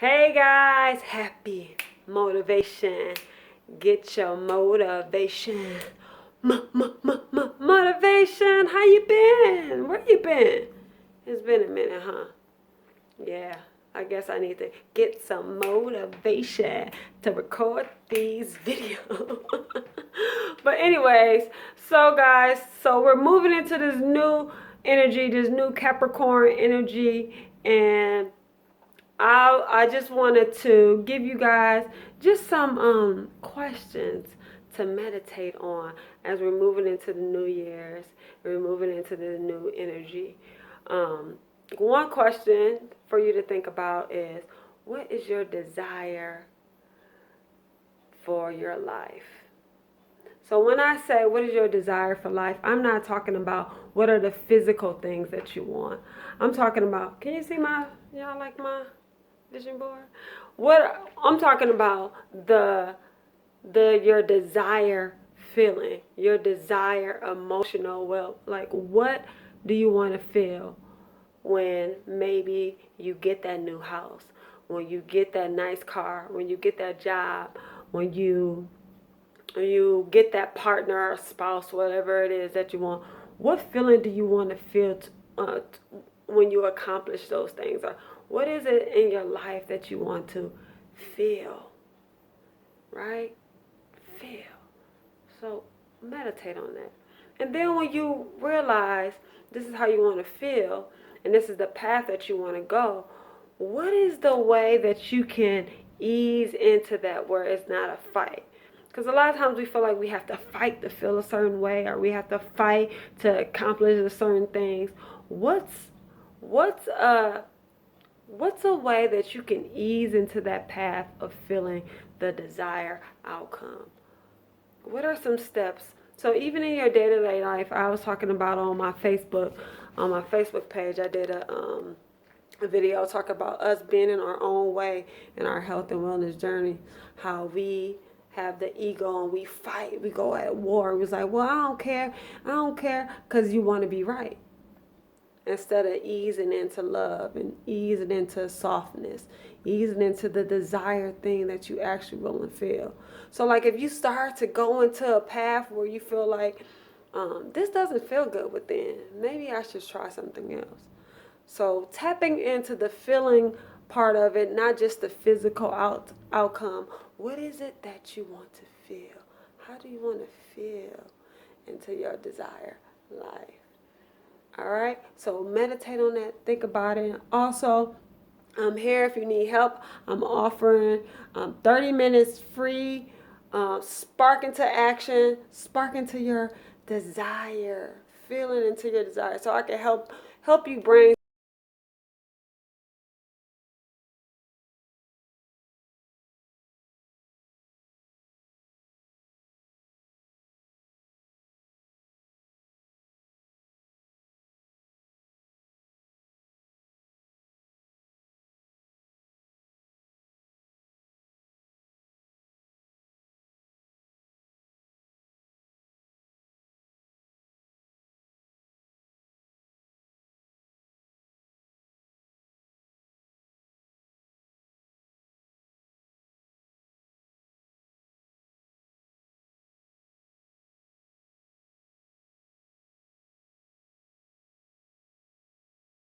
Hey guys, happy motivation. Get your motivation. Motivation. How you been? Where you been? It's been a minute, huh? Yeah, I guess I need to get some motivation to record these videos. But anyways, so guys, so we're moving into this new energy, this new Capricorn energy, and I just wanted to give you guys just some questions to meditate on as we're moving into the new years. We're moving into the new energy. Um, One question for you to think about is, what is your desire for your life? So when I say what is your desire for life, I'm not talking about what are the physical things that you want. I'm talking about, can you see y'all like my vision board? What I'm talking about, your desire feeling, your desire emotional well, like what do you want to feel when maybe you get that new house, when you get that nice car, when you get that job, when you get that partner or spouse, whatever it is that you want. What feeling do you want to feel when you accomplish those things? Or what is it in your life that you want to feel? Right? Feel. So meditate on that. And then when you realize this is how you want to feel and this is the path that you want to go, what is the way that you can ease into that where it's not a fight? Because a lot of times we feel like we have to fight to feel a certain way, or we have to fight to accomplish a certain things. What's what's a what's a way that you can ease into that path of feeling the desired outcome? What are some steps? So even in your day-to-day life, I was talking about on my Facebook page, I did a video talk about us being in our own way in our health and wellness journey, how we have the ego and we fight, we go at war. It was like, well, I don't care, because you want to be right. Instead of easing into love and easing into softness, easing into the desired thing that you actually will and feel. So like if you start to go into a path where you feel like this doesn't feel good within, maybe I should try something else. So tapping into the feeling part of it, not just the physical outcome. What is it that you want to feel? How do you want to feel into your desired life? All right, so meditate on that, think about it. Also, I'm here if you need help. I'm offering 30 minutes free, spark into action, spark into your desire, feeling into your desire, so I can help you